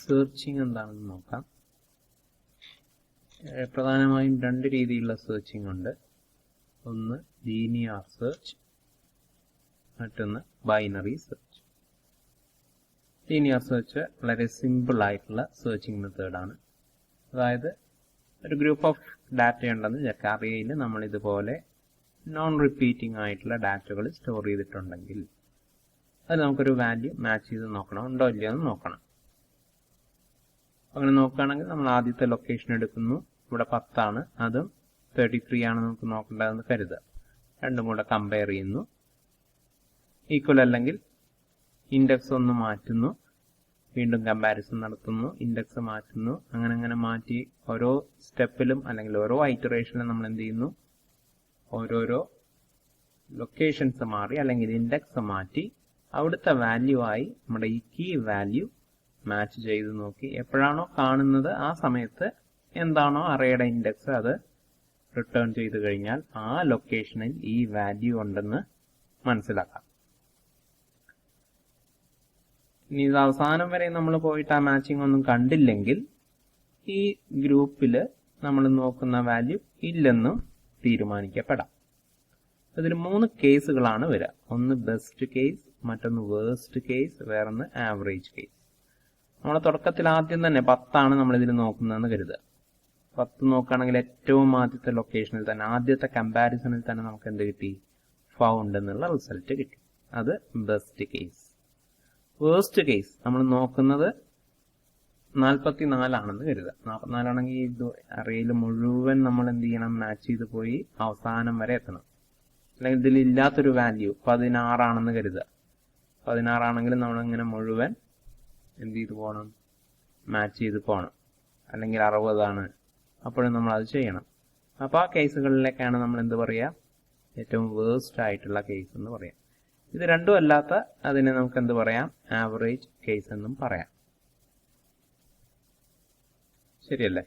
Searching എന്താണെന്ന് നോക്കാം. പ്രധാനമായും രണ്ട് രീതിയിലുള്ള സെർച്ചിങ് ഉണ്ട്. ഒന്ന് ലീനിയർ സെർച്ച്, മറ്റൊന്ന് ബൈനറി സെർച്ച്. ലീനിയർ സെർച്ച് വളരെ സിമ്പിൾ ആയിട്ടുള്ള സെർച്ചിങ് മെത്തേഡാണ്. അതായത് ഒരു ഗ്രൂപ്പ് ഓഫ് ഡാറ്റ ഉണ്ടെന്ന് വിചാരിക്കുക. അറേയിൽ നമ്മൾ ഇതുപോലെ നോൺ റിപ്പീറ്റിംഗ് ആയിട്ടുള്ള ഡാറ്റകൾ സ്റ്റോർ ചെയ്തിട്ടുണ്ടെങ്കിൽ അത് നമുക്കൊരു വാല്യൂ മാച്ച് ചെയ്ത് നോക്കണം, ഉണ്ടോ ഇല്ലയോ എന്ന് നോക്കണം. അങ്ങനെ നോക്കുകയാണെങ്കിൽ നമ്മൾ ആദ്യത്തെ ലൊക്കേഷൻ എടുക്കുന്നു. ഇവിടെ 10 ആണ്, അതും 33 ആണ് നമുക്ക് നോക്കേണ്ടതെന്ന് കരുതുക. രണ്ടും കൂടെ കമ്പയർ ചെയ്യുന്നു. ഈക്വൽ അല്ലെങ്കിൽ ഇൻഡെക്സ് ഒന്ന് മാറ്റുന്നു, വീണ്ടും കമ്പാരിസൺ നടത്തുന്നു, ഇൻഡെക്സ് മാറ്റുന്നു. അങ്ങനെ മാറ്റി ഓരോ സ്റ്റെപ്പിലും അല്ലെങ്കിൽ ഓരോ ഐറ്ററേഷനിലും നമ്മൾ എന്ത് ചെയ്യുന്നു, ഓരോരോ ലൊക്കേഷൻസ് മാറി അല്ലെങ്കിൽ ഇൻഡെക്സ് മാറ്റി അവിടുത്തെ വാല്യൂ ആയി നമ്മുടെ ഈ കീ വാല്യൂ മാച്ച് ചെയ്ത് നോക്കി എപ്പോഴാണോ കാണുന്നത് ആ സമയത്ത് എന്താണോ അറേയുടെ ഇൻഡെക്സ് അത് റിട്ടേൺ ചെയ്ത് കഴിഞ്ഞാൽ ആ ലൊക്കേഷനിൽ ഈ വാല്യൂ ഉണ്ടെന്ന് മനസ്സിലാക്കാം. ഇനി ഇത് അവസാനം വരെ നമ്മൾ പോയിട്ട് ആ മാച്ചിങ് ഒന്നും കണ്ടില്ലെങ്കിൽ ഈ ഗ്രൂപ്പിൽ നമ്മൾ നോക്കുന്ന വാല്യൂ ഇല്ലെന്നും തീരുമാനിക്കപ്പെടാം. ഇതിൽ 3 കേസുകളാണ് വരിക. ഒന്ന് ബെസ്റ്റ് കേസ്, മറ്റൊന്ന് വേഴ്സ്റ്റ് കേസ്, വേറൊന്ന് ആവറേജ് കേസ്. നമ്മൾ തുടക്കത്തിൽ ആദ്യം തന്നെ 10 ആണ് നമ്മൾ ഇതിൽ നോക്കുന്നതെന്ന് കരുതുക. 10 നോക്കുകയാണെങ്കിൽ ഏറ്റവും ആദ്യത്തെ ലൊക്കേഷനിൽ തന്നെ ആദ്യത്തെ കമ്പാരിസണിൽ തന്നെ നമുക്ക് എന്ത് കിട്ടി, ഫൗണ്ട് എന്നുള്ള റിസൾട്ട് കിട്ടി. അത് ബെസ്റ്റ് കേസ്. വേഴ്സ്റ്റ് കേസ് നമ്മൾ നോക്കുന്നത് 44 ആണെന്ന് കരുതുക. 44 ആണെങ്കിൽ ഇത് അറേയിൽ മുഴുവൻ നമ്മൾ എന്ത് ചെയ്യണം, മാച്ച് ചെയ്ത് പോയി അവസാനം വരെ എത്തണം. അല്ലെങ്കിൽ ഇതിലില്ലാത്തൊരു വാല്യൂ 16 ആണെന്ന് കരുതുക. 16 ആണെങ്കിൽ നമ്മളിങ്ങനെ മുഴുവൻ എന്ത് ചെയ്ത് പോകണം, മാച്ച് ചെയ്ത് പോകണം. അല്ലെങ്കിൽ 60 ആണ്, അപ്പോഴും നമ്മൾ അത് ചെയ്യണം. അപ്പോൾ ആ കേസുകളിലേക്കാണ് നമ്മൾ എന്ത് പറയുക, ഏറ്റവും വേഴ്സ്റ്റ് ആയിട്ടുള്ള കേസ് എന്ന് പറയാം. ഇത് രണ്ടും അല്ലാത്ത അതിനെ നമുക്ക് എന്ത് പറയാം, ആവറേജ് കേസ് എന്നും പറയാം. ശരിയല്ലേ?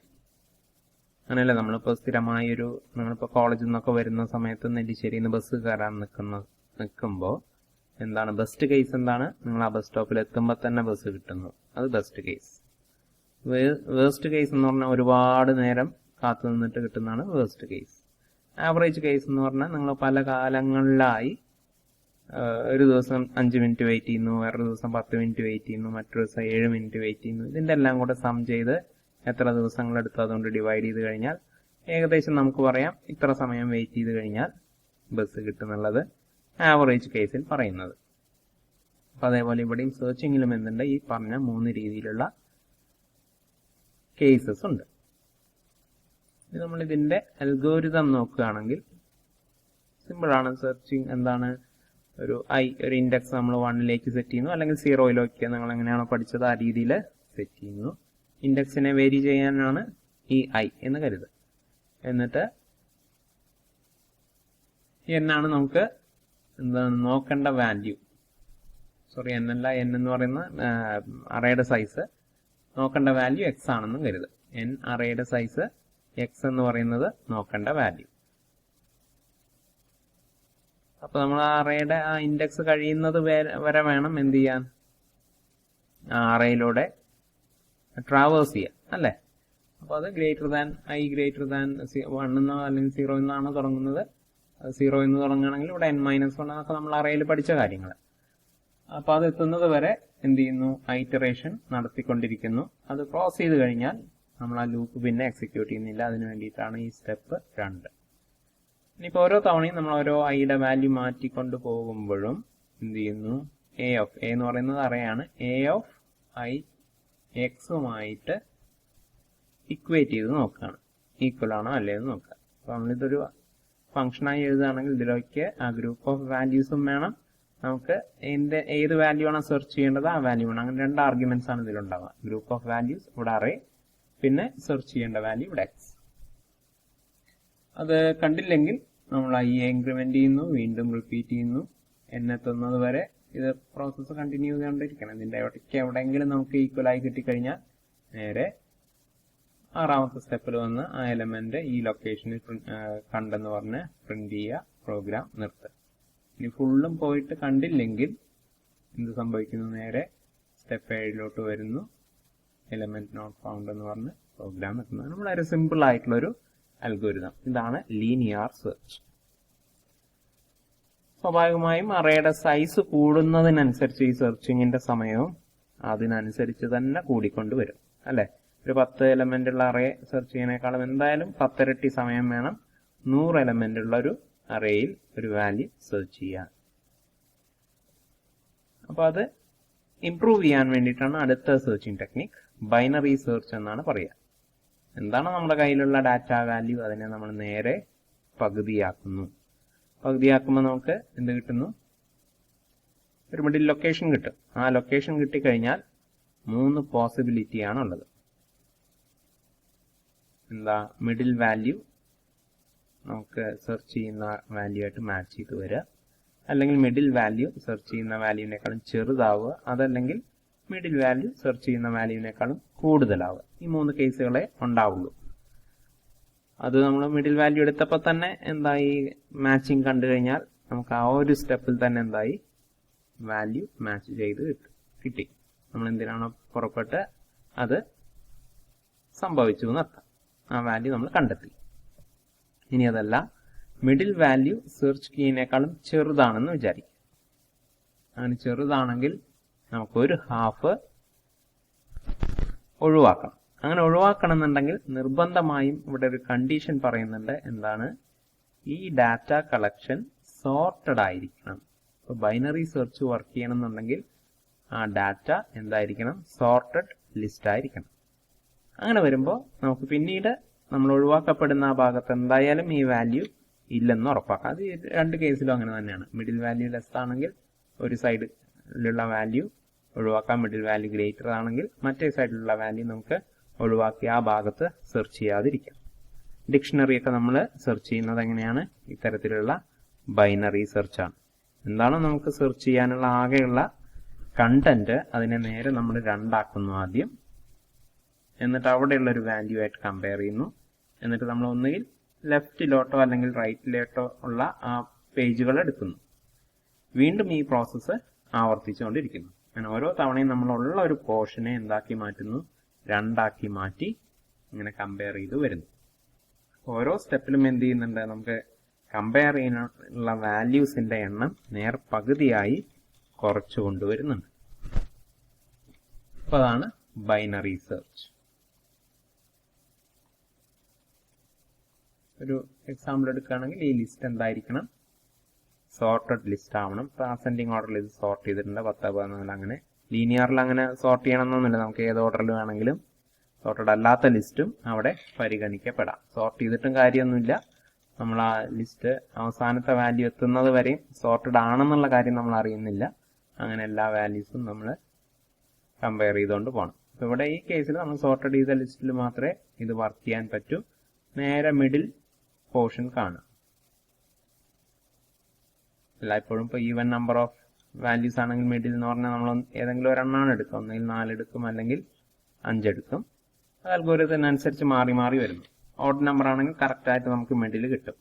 അങ്ങനെയല്ലേ നമ്മളിപ്പോൾ സ്ഥിരമായൊരു നമ്മളിപ്പോൾ കോളേജിൽ നിന്നൊക്കെ വരുന്ന സമയത്ത് നെല്ലിശ്ശേരിയിൽ നിന്ന് ബസ് കയറാൻ നിൽക്കുമ്പോൾ എന്താണ് ബെസ്റ്റ് കേസ്, എന്താണ്, നിങ്ങൾ ആ ബസ് സ്റ്റോപ്പിൽ എത്തുമ്പോൾ തന്നെ ബസ് കിട്ടുന്നു, അത് ബെസ്റ്റ് കേസ്. വേഴ്സ്റ്റ് കേസ് എന്ന് പറഞ്ഞാൽ ഒരുപാട് നേരം കാത്തു നിന്നിട്ട് കിട്ടുന്നതാണ് വേഴ്സ്റ്റ് കേസ്. ആവറേജ് കേസ് എന്ന് പറഞ്ഞാൽ നിങ്ങൾ പല കാലങ്ങളിലായി ഒരു ദിവസം 5 മിനിറ്റ് വെയിറ്റ് ചെയ്യുന്നു, വേറൊരു ദിവസം 10 മിനിറ്റ് വെയിറ്റ് ചെയ്യുന്നു, മറ്റൊരു ദിവസം 7 മിനിറ്റ് വെയിറ്റ് ചെയ്യുന്നു. ഇതിൻ്റെ എല്ലാം കൂടെ സം ചെയ്ത് എത്ര ദിവസങ്ങളെടുത്ത് അതുകൊണ്ട് ഡിവൈഡ് ചെയ്ത് കഴിഞ്ഞാൽ ഏകദേശം നമുക്ക് പറയാം ഇത്ര സമയം വെയിറ്റ് ചെയ്ത് കഴിഞ്ഞാൽ ബസ് കിട്ടുന്നുള്ളത് ആവറേജ് കേസിൽ പറയുന്നത്. അപ്പം അതേപോലെ ഇവിടെയും സെർച്ചിങ്ങിലും എന്തുണ്ട്, ഈ പറഞ്ഞ 3 രീതിയിലുള്ള കേസസ് ഉണ്ട്. ഇനി നമ്മൾ ഇതിന്റെ അൽഗോരിതം നോക്കുകയാണെങ്കിൽ സിമ്പിളാണ്. സെർച്ചിങ് എന്താണ്, ഒരു ഇൻഡെക്സ് നമ്മൾ 1ലേക്ക് സെറ്റ് ചെയ്യുന്നു, അല്ലെങ്കിൽ 0യിലേക്ക് നിങ്ങൾ എങ്ങനെയാണോ പഠിച്ചത് ആ രീതിയിൽ സെറ്റ് ചെയ്യുന്നു. ഇൻഡെക്സിനെ വേരി ചെയ്യാനാണ് ഈ i എന്ന് കരുതുക. എന്നിട്ട് എന്നാണ് നമുക്ക് എന്താണ് നോക്കേണ്ട വാല്യൂ, സോറി n അല്ല, n എന്ന് പറയുന്ന അറേയുടെ സൈസ്, നോക്കേണ്ട വാല്യൂ x ആണെന്നും കരുതുക. n അറേയുടെ സൈസ്, x എന്ന് പറയുന്നത് നോക്കേണ്ട വാല്യൂ. അപ്പൊ നമ്മൾ ആ അറേയുടെ ആ ഇൻഡെക്സ് കഴിയുന്നത് വരെ വേണം എന്ത് ചെയ്യാൻ, ആ അറേയിലൂടെ ട്രാവേഴ്സ് ചെയ്യാം, അല്ലേ? അപ്പോൾ അത് i 1 എന്നോ അല്ലെങ്കിൽ 0 എന്നാണ് തുടങ്ങുന്നത്. 0 എന്ന് തുടങ്ങുകയാണെങ്കിൽ ഇവിടെ n-1 എന്നൊക്കെ നമ്മൾ അറേയിൽ പഠിച്ച കാര്യങ്ങൾ. അപ്പോൾ അത് എത്തുന്നത് വരെ എന്ത് ചെയ്യുന്നു, ഐറ്ററേഷൻ നടത്തിക്കൊണ്ടിരിക്കുന്നു. അത് ക്രോസ് ചെയ്ത് കഴിഞ്ഞാൽ നമ്മൾ ആ ലൂപ്പ് പിന്നെ എക്സിക്യൂട്ട് ചെയ്യുന്നില്ല. അതിന് വേണ്ടിയിട്ടാണ് ഈ സ്റ്റെപ്പ് 2. ഇനിയിപ്പോൾ ഓരോ തവണയും നമ്മൾ ഓരോ ഐയുടെ വാല്യൂ മാറ്റിക്കൊണ്ട് പോകുമ്പോഴും എന്ത് ചെയ്യുന്നു, a എന്ന് പറയുന്നത് അറേയാണ്, a of i എക്സുമായിട്ട് ഇക്വേറ്റ് ചെയ്ത് നോക്കുകയാണ്, ഈക്വൽ ആണോ അല്ലേ എന്ന് നോക്കുക. അപ്പോൾ നമ്മളിതൊരു ഫംഗ്ഷനായി എഴുതുകയാണെങ്കിൽ ഇതിലേക്ക് ആ ഗ്രൂപ്പ് ഓഫ് വാല്യൂസും വേണം, നമുക്ക് ഏത് വാല്യൂ ആണോ സെർച്ച് ചെയ്യേണ്ടത് ആ വാല്യൂ വേണം. അങ്ങനെ 2 ആർഗ്യുമെന്റ്സ് ആണ് ഇതിലുണ്ടാവുക. ഗ്രൂപ്പ് ഓഫ് വാല്യൂസ് ഇവിടെ അറേ, പിന്നെ സെർച്ച് ചെയ്യേണ്ട വാല്യൂ ഇവിടെ x. അത് കണ്ടില്ലെങ്കിൽ നമ്മൾ i ഇൻക്രിമെന്റ് ചെയ്യുന്നു, വീണ്ടും റിപ്പീറ്റ് ചെയ്യുന്നു, n എത്തുന്നത് വരെ ഇത് പ്രോസസ്സ് കണ്ടിന്യൂ ചെയ്തുകൊണ്ടിരിക്കണം. ഇതിന്റെ ഇടയ്ക്ക് എവിടെയെങ്കിലും നമുക്ക് ഈക്വൽ ആയി കിട്ടിക്കഴിഞ്ഞാൽ നേരെ 6ാമത്തെ സ്റ്റെപ്പിൽ വന്ന് ആ എലമെന്റ് ഈ ലൊക്കേഷനിൽ കണ്ടെന്ന് പറഞ്ഞ് പ്രിന്റ് ചെയ്യുക, പ്രോഗ്രാം നിർത്തുക. ഇനി ഫുള്ളും പോയിട്ട് കണ്ടില്ലെങ്കിൽ എന്ത് സംഭവിക്കുന്നു, നേരെ സ്റ്റെപ്പ് 7 വരുന്നു, എലമെന്റ് നോട്ട് ഫൗണ്ട് എന്ന് പറഞ്ഞ് പ്രോഗ്രാം എത്തുന്നത്. നമ്മളൊരു സിമ്പിൾ ആയിട്ടുള്ളൊരു അൽഗോരിതം. ഇതാണ് ലീനിയർ സെർച്ച്. സ്വാഭാവികമായും അറേയുടെ സൈസ് കൂടുന്നതിനനുസരിച്ച് ഈ സെർച്ചിങ്ങിന്റെ സമയവും അതിനനുസരിച്ച് തന്നെ കൂടിക്കൊണ്ട് വരും അല്ലെ. ഒരു 10 എലമെന്റ് ഉള്ള അറേ സെർച്ച് ചെയ്യുന്നതിനേക്കാളും എന്തായാലും 10 ഇരട്ടി സമയം വേണം 100 എലമെന്റ് ഉള്ള ഒരു അറേയിൽ ഒരു വാല്യൂ സെർച്ച് ചെയ്യാൻ. അപ്പൊ അത് ഇംപ്രൂവ് ചെയ്യാൻ വേണ്ടിയിട്ടാണ് അടുത്ത സെർച്ചിങ് ടെക്നിക് ബൈനറി സെർച്ച് എന്നാണ് പറയുക. എന്താണ് നമ്മുടെ കയ്യിലുള്ള ഡാറ്റ വാല്യൂ, അതിനെ നമ്മൾ നേരെ പകുതിയാക്കുന്നു. പകുതിയാക്കുമ്പോൾ നമുക്ക് എന്ത് കിട്ടുന്നു? ഒരു മിഡിൽ ലൊക്കേഷൻ കിട്ടും. ആ ലൊക്കേഷൻ കിട്ടിക്കഴിഞ്ഞാൽ 3 പോസിബിലിറ്റി ആണുള്ളത്. എന്താ? മിഡിൽ വാല്യൂ നമുക്ക് സെർച്ച് ചെയ്യുന്ന വാല്യൂ ആയിട്ട് മാച്ച് ചെയ്ത് വരിക, അല്ലെങ്കിൽ മിഡിൽ വാല്യൂ സെർച്ച് ചെയ്യുന്ന വാല്യൂവിനേക്കാളും ചെറുതാവുക, അതല്ലെങ്കിൽ മിഡിൽ വാല്യൂ സെർച്ച് ചെയ്യുന്ന വാല്യൂവിനേക്കാളും കൂടുതലാവുക. ഈ 3 കേസുകളെ ഉണ്ടാവുള്ളൂ. അത് നമ്മൾ മിഡിൽ വാല്യൂ എടുത്തപ്പോൾ തന്നെ എന്തായി? മാച്ചിങ് കണ്ടു കഴിഞ്ഞാൽ നമുക്ക് ആ ഒരു സ്റ്റെപ്പിൽ തന്നെ എന്തായി? വാല്യൂ മാച്ച് ചെയ്ത് കിട്ടി. നമ്മൾ എന്തിനാണോ പുറപ്പെട്ട് അത് സംഭവിച്ചു എന്നർത്ഥം. ആ വാല്യൂ നമ്മൾ കണ്ടെത്തി. ഇനി അതല്ല, മിഡിൽ വാല്യൂ സെർച്ച് കീയിനേക്കാളും ചെറുതാണെന്ന് വിചാരിക്കും. അങ്ങനെ ചെറുതാണെങ്കിൽ നമുക്കൊരു ഹാഫ് ഒഴിവാക്കണം. അങ്ങനെ ഒഴിവാക്കണം എന്നുണ്ടെങ്കിൽ നിർബന്ധമായും ഇവിടെ ഒരു കണ്ടീഷൻ പറയുന്നുണ്ട്. എന്താണ്? ഈ ഡാറ്റ കളക്ഷൻ സോർട്ടഡ് ആയിരിക്കണം. ഇപ്പൊ ബൈനറി സെർച്ച് വർക്ക് ചെയ്യണമെന്നുണ്ടെങ്കിൽ ആ ഡാറ്റ എന്തായിരിക്കണം? സോർട്ടഡ് ലിസ്റ്റ് ആയിരിക്കണം. അങ്ങനെ വരുമ്പോൾ നമുക്ക് പിന്നീട് നമ്മൾ ഒഴിവാക്കപ്പെടുന്ന ആ ഭാഗത്ത് എന്തായാലും ഈ വാല്യൂ ഇല്ലെന്ന് ഉറപ്പാക്കാം. അത് 2 കേസിലും അങ്ങനെ തന്നെയാണ്. മിഡിൽ വാല്യൂ ലെസ് ആണെങ്കിൽ ഒരു സൈഡിലുള്ള വാല്യൂ ഒഴിവാക്കാം, മിഡിൽ വാല്യൂ ഗ്രേറ്റർ ആണെങ്കിൽ മറ്റേ സൈഡിലുള്ള വാല്യൂ നമുക്ക് ഒഴിവാക്കി ആ ഭാഗത്ത് സെർച്ച് ചെയ്യാതിരിക്കാം. ഡിക്ഷണറി ഒക്കെ നമ്മൾ സെർച്ച് ചെയ്യുന്നത് എങ്ങനെയാണ്? ഇത്തരത്തിലുള്ള ബൈനറി സെർച്ചാണ്. എന്താണ് നമുക്ക് സെർച്ച് ചെയ്യാനുള്ള ആകെയുള്ള കണ്ടന്റ്, അതിനെ നേരെ നമ്മൾ 2 ആക്കുന്നു ആദ്യം. എന്നിട്ട് അവിടെയുള്ള ഒരു വാല്യൂ ആയിട്ട് കമ്പയർ ചെയ്യുന്നു. എന്നിട്ട് നമ്മൾ ഒന്നുകിൽ ലെഫ്റ്റിലോട്ടോ അല്ലെങ്കിൽ റൈറ്റിലോട്ടോ ഉള്ള ആ പേജുകൾ എടുക്കുന്നു. വീണ്ടും ഈ പ്രോസസ്സ് ആവർത്തിച്ചുകൊണ്ടിരിക്കുന്നു. അങ്ങനെ ഓരോ തവണയും നമ്മളുള്ള ഒരു പോർഷനെ എന്താക്കി മാറ്റുന്നു? 2 ആക്കി മാറ്റി ഇങ്ങനെ കമ്പയർ ചെയ്ത് വരുന്നു. ഓരോ സ്റ്റെപ്പിലും എന്ത് ചെയ്യുന്നുണ്ട്? നമുക്ക് കമ്പയർ ചെയ്യാനുള്ള വാല്യൂസിന്റെ എണ്ണം നേർ പകുതിയായി കുറച്ചു കൊണ്ടുവരുന്നുണ്ട്. അപ്പൊ അതാണ് ബൈനറി സെർച്ച്. ഒരു എക്സാമ്പിൾ എടുക്കുകയാണെങ്കിൽ ഈ ലിസ്റ്റ് എന്തായിരിക്കണം? സോർട്ടഡ് ലിസ്റ്റ് ആവണം. ഇപ്പൊ അസെൻഡിങ് ഓർഡറിൽ ഇത് സോർട്ട് ചെയ്തിട്ടുണ്ട്, 10, 14 അങ്ങനെ. ലീനിയറിൽ അങ്ങനെ സോർട്ട് ചെയ്യണമെന്നൊന്നുമില്ല. നമുക്ക് ഏത് ഓർഡറിൽ വേണമെങ്കിലും സോർട്ടഡ് അല്ലാത്ത ലിസ്റ്റും അവിടെ പരിഗണിക്കപ്പെടാം. സോർട്ട് ചെയ്തിട്ടും കാര്യമൊന്നുമില്ല. നമ്മൾ ആ ലിസ്റ്റ് അവസാനത്തെ വാല്യൂ എത്തുന്നത് വരെയും സോർട്ടഡ് ആണെന്നുള്ള കാര്യം നമ്മൾ അറിയുന്നില്ല. അങ്ങനെ എല്ലാ വാല്യൂസും നമ്മൾ കമ്പയർ ചെയ്തുകൊണ്ട് പോകണം. അപ്പൊ ഇവിടെ ഈ കേസിൽ നമ്മൾ സോർട്ടഡ് ചെയ്ത ലിസ്റ്റിൽ മാത്രമേ ഇത് വർക്ക് ചെയ്യാൻ പറ്റൂ. നേരെ മിഡിൽ പോർഷൻ കാണാം. എല്ലായ്പ്പോഴും ഇപ്പോൾ ഈവൻ നമ്പർ ഓഫ് വാല്യൂസ് ആണെങ്കിൽ മിഡിൽ എന്ന് പറഞ്ഞാൽ നമ്മൾ ഏതെങ്കിലും ഒരെണ്ണമാണ് എടുക്കുക. ഒന്നുകിൽ 4 എടുക്കും, അല്ലെങ്കിൽ 5 എടുക്കും. അത് അൽഗോരിതത്തിനനുസരിച്ച് മാറി മാറി വരുന്നു. ഓഡ് നമ്പർ ആണെങ്കിൽ കറക്റ്റ് ആയിട്ട് നമുക്ക് മിഡിൽ കിട്ടും.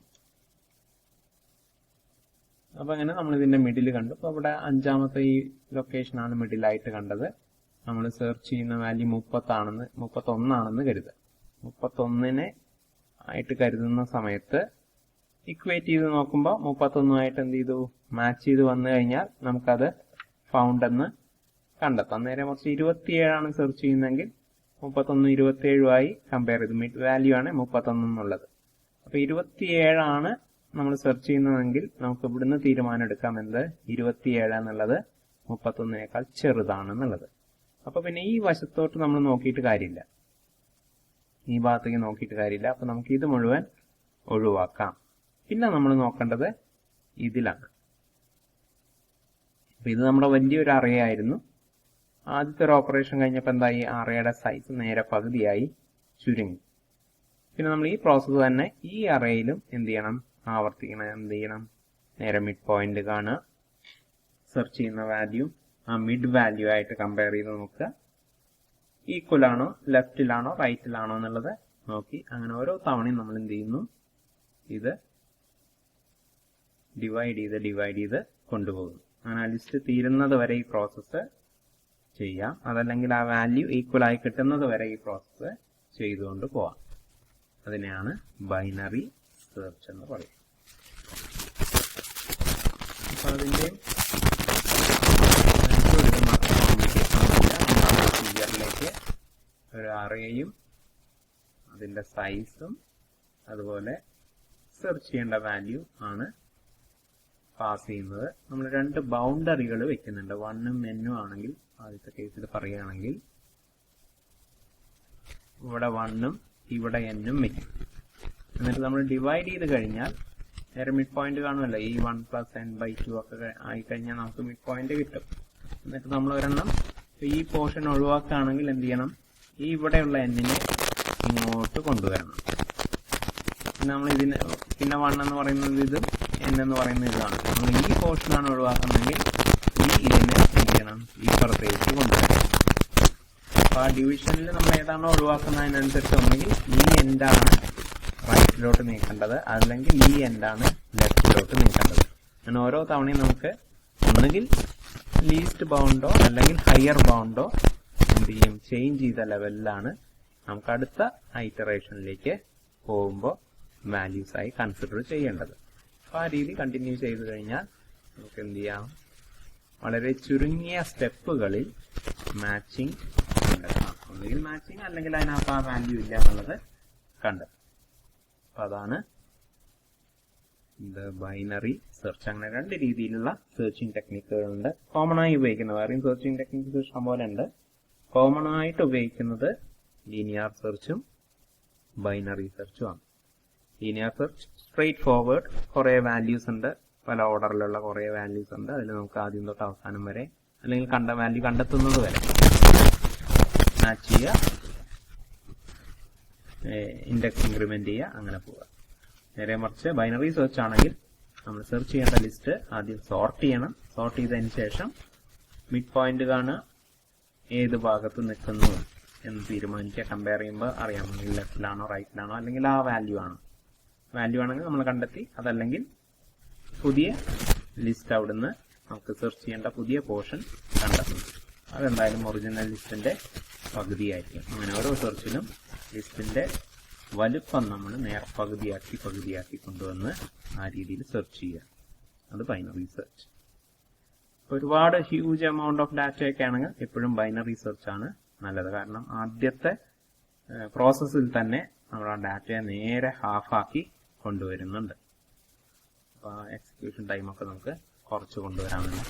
അപ്പൊ അങ്ങനെ നമ്മൾ ഇതിന്റെ മിഡിൽ കണ്ടു. അപ്പൊ ഇവിടെ 5ാമത്തെ ഈ ലൊക്കേഷനാണ് മിഡിലായിട്ട് കണ്ടത്. നമ്മൾ സെർച്ച് ചെയ്യുന്ന വാല്യൂ 31 ആണെന്ന് കരുതുക. 31നെ ആയിട്ട് കരുതുന്ന സമയത്ത് ഇക്വേറ്റ് ചെയ്ത് നോക്കുമ്പോൾ 31ആയിട്ട് എന്ത് ചെയ്തു? മാച്ച് ചെയ്ത് വന്നു കഴിഞ്ഞാൽ നമുക്കത് ഫൗണ്ട് എന്ന് കണ്ടെത്താം. നേരെ കുറച്ച് 27ആണ് സെർച്ച് ചെയ്യുന്നതെങ്കിൽ 31 27ആയി കമ്പയർ ചെയ്തു. മിഡ് വാല്യൂ ആണ് 31 എന്നുള്ളത്. അപ്പൊ 27ആണ് നമ്മൾ സെർച്ച് ചെയ്യുന്നതെങ്കിൽ നമുക്ക് ഇവിടുന്ന് തീരുമാനം എടുക്കാം എന്ത്? 27 എന്നുള്ളത് 31നേക്കാൾ ചെറുതാണെന്നുള്ളത്. അപ്പൊ പിന്നെ ഈ വശത്തോട്ട് നമ്മൾ നോക്കിയിട്ട് കാര്യമില്ല, ഈ ഭാഗത്തേക്ക് നോക്കിയിട്ട് കാര്യമില്ല. അപ്പൊ നമുക്ക് ഇത് മുഴുവൻ ഒഴിവാക്കാം. പിന്നെ നമ്മൾ നോക്കേണ്ടത് ഇതിലാണ്. അപ്പൊ ഇത് നമ്മുടെ വലിയൊരു അറേ ആയിരുന്നു. ആദ്യത്തെ ഒരു ഓപ്പറേഷൻ കഴിഞ്ഞപ്പോൾ എന്തായി? അറേയുടെ സൈസ് നേരെ പകുതിയായി ചുരുങ്ങി. പിന്നെ നമ്മൾ ഈ പ്രോസസ്സ് തന്നെ ഈ അറേയിലും എന്ത് ചെയ്യണം? ആവർത്തിക്കണം. എന്ത് ചെയ്യണം? നേരെ മിഡ് പോയിന്റ് കാണുക, സെർച്ച് ചെയ്യുന്ന വാല്യൂ ആ മിഡ് വാല്യൂ ആയിട്ട് കമ്പയർ ചെയ്ത് നോക്കുക. ഈക്വൽ ആണോ, ലെഫ്റ്റിലാണോ, റൈറ്റിലാണോ എന്നുള്ളത് നോക്കി അങ്ങനെ ഓരോ തവണയും നമ്മൾ എന്ത് ചെയ്യുന്നു? ഇത് ഡിവൈഡ് ചെയ്ത് കൊണ്ടുപോകുന്നു. അങ്ങനെ ലിസ്റ്റ് തീരുന്നത് വരെ ഈ പ്രോസസ്സ് ചെയ്യാം. അതല്ലെങ്കിൽ ആ വാല്യൂ ഈക്വൽ ആയി കിട്ടുന്നത് വരെ ഈ പ്രോസസ്സ് ചെയ്തുകൊണ്ട് പോവാം. അതിനെയാണ് ബൈനറി സെർച്ച് എന്ന് പറയുന്നത്. അപ്പൊ അതിന്റെ ഫിഗറിലേക്ക് ഒരു അറേയും അതിന്റെ സൈസും അതുപോലെ സെർച്ച് ചെയ്യേണ്ട വാല്യൂ ആണ് പാസ് ചെയ്യുന്നത്. നമ്മൾ രണ്ട് ബൗണ്ടറികൾ വെക്കുന്നുണ്ട്. 1 ഉം n ഉം ആണെങ്കിൽ, ആദ്യത്തെ കേസിൽ പറയുകയാണെങ്കിൽ ഇവിടെ 1 ഉം ഇവിടെ n ഉം വെക്കും. എന്നിട്ട് നമ്മൾ ഡിവൈഡ് ചെയ്ത് കഴിഞ്ഞാൽ നേരെ മിഡ് പോയിന്റ് കാണുമല്ലോ. ഈ 1 + n/2 ഒക്കെ ആയിക്കഴിഞ്ഞാൽ നമുക്ക് മിഡ് പോയിന്റ് കിട്ടും. എന്നിട്ട് നമ്മൾ ഒരെണ്ണം ഈ പോർഷൻ ഒഴിവാക്കുകയാണെങ്കിൽ എന്ത് ചെയ്യണം? ഈ ഇവിടെയുള്ള n-നെ ഇങ്ങോട്ട് കൊണ്ടുവരണം. നമ്മൾ ഇതിന് പിന്നെ 1 എന്ന് പറയുന്നത് ഇതും n എന്ന് പറയുന്നത് ഇതാണ്. നമ്മൾ ഈ പോർഷനാണ് ഒഴിവാക്കുന്നെങ്കിൽ ഇതിനെ എന്ത് ചെയ്യണം? ഈ പുറത്തേക്ക് കൊണ്ടുവരണം. അപ്പൊ ആ ഡിവിഷനിൽ നമ്മൾ ഏതാണോ ഒഴിവാക്കുന്നതിനനുസരിച്ച് ഒന്നെങ്കിൽ ഈ എൻഡാണ് റൈറ്റിലോട്ട് നീക്കേണ്ടത്, അല്ലെങ്കിൽ ഈ എൻഡാണ് ലെഫ്റ്റിലോട്ട് നീക്കേണ്ടത്. അങ്ങനെ ഓരോ തവണയും നമുക്ക് ഒന്നുകിൽ ലീസ്റ്റ് ബൗണ്ടോ അല്ലെങ്കിൽ ഹയർ ബൗണ്ടോ എന്ത് ചെയ്യും? ചേഞ്ച് ചെയ്ത ലെവലിലാണ് നമുക്ക് അടുത്ത ഐറ്ററേഷനിലേക്ക് പോകുമ്പോൾ വാല്യൂസ് ആയി കൺസിഡർ ചെയ്യേണ്ടത്. അപ്പൊ ആ രീതി കണ്ടിന്യൂ ചെയ്ത് കഴിഞ്ഞാൽ നമുക്ക് എന്ത് ചെയ്യാം? വളരെ ചുരുങ്ങിയ സ്റ്റെപ്പുകളിൽ മാച്ചിങ് കണ്ടെത്താം. ഒന്നുകിൽ മാച്ചിങ് അല്ലെങ്കിൽ അതിനകത്ത് ആ വാല്യൂ ഇല്ല എന്നുള്ളത് കണ്ടെത്താം. അപ്പൊ അതാണ് ബൈനറി സെർച്ച്. അങ്ങനെ രണ്ട് രീതിയിലുള്ള സെർച്ചിങ് ടെക്നിക്കുകളുണ്ട്. കോമൺ ആയി ഉപയോഗിക്കുന്നത് വേറെയും സെർച്ചിങ് ടെക്നിക്സ് ഇഷ്ടം പോലെ ഉണ്ട്. കോമൺ ആയിട്ട് ഉപയോഗിക്കുന്നത് ലീനിയർ സെർച്ചും ബൈനറി സെർച്ചും ആണ്. ലീനിയർ സെർച്ച് സ്ട്രെയിറ്റ് ഫോർവേഡ്, കുറെ വാല്യൂസ് ഉണ്ട്, പല ഓർഡറിലുള്ള കുറെ വാല്യൂസ് ഉണ്ട്. അതിൽ നമുക്ക് ആദ്യം തൊട്ട് അവസാനം വരെ അല്ലെങ്കിൽ കണ്ട വാല്യൂ കണ്ടെത്തുന്നത് വരെ മാച്ച് ചെയ്യുക, ഇൻഡെക്സ് ഇൻക്രിമെന്റ് ചെയ്യുക, അങ്ങനെ പോവുക. നേരെ മറിച്ച് ബൈനറി സെർച്ച് ആണെങ്കിൽ നമ്മൾ സെർച്ച് ചെയ്യേണ്ട ലിസ്റ്റ് ആദ്യം സോർട്ട് ചെയ്യണം. സോർട്ട് ചെയ്തതിന് ശേഷം മിഡ് പോയിന്റ് കാണുക, ഏത് ഭാഗത്ത് നിൽക്കുന്നു എന്ന് തീരുമാനിക്കുക. കമ്പയർ ചെയ്യുമ്പോൾ അറിയാം ലെഫ്റ്റിലാണോ റൈറ്റിലാണോ, അല്ലെങ്കിൽ ആ വാല്യൂ ആണോ. വാല്യൂ ആണെങ്കിൽ നമ്മൾ കണ്ടെത്തി, അതല്ലെങ്കിൽ പുതിയ ലിസ്റ്റ് അവിടുന്ന് നമുക്ക് സെർച്ച് ചെയ്യേണ്ട പുതിയ പോർഷൻ കണ്ടെത്തുന്നു. അതെന്തായാലും ഒറിജിനൽ ലിസ്റ്റിന്റെ പകുതിയായിരിക്കും. അങ്ങനെ ഓരോ സെർച്ചിലും ലിസ്റ്റിന്റെ വലുപ്പം നമ്മൾ പകുതിയാക്കി കൊണ്ടുവന്ന് ആ രീതിയിൽ സെർച്ച് ചെയ്യുക. അത് ബൈനറി സെർച്ച്. ഒരുപാട് ഹ്യൂജ് എമൗണ്ട് ഓഫ് ഡാറ്റ ഒക്കെ ആണെങ്കിൽ എപ്പോഴും ബൈനറി സെർച്ച് ആണ് നല്ലത്. കാരണം ആദ്യത്തെ പ്രോസസ്സിൽ തന്നെ നമ്മൾ ആ ഡാറ്റയെ നേരെ ഹാഫാക്കി കൊണ്ടുവരുന്നുണ്ട്. അപ്പോൾ എക്സിക്യൂഷൻ ടൈമൊക്കെ നമുക്ക് കുറച്ച് കൊണ്ടുവരാൻ വേണ്ടി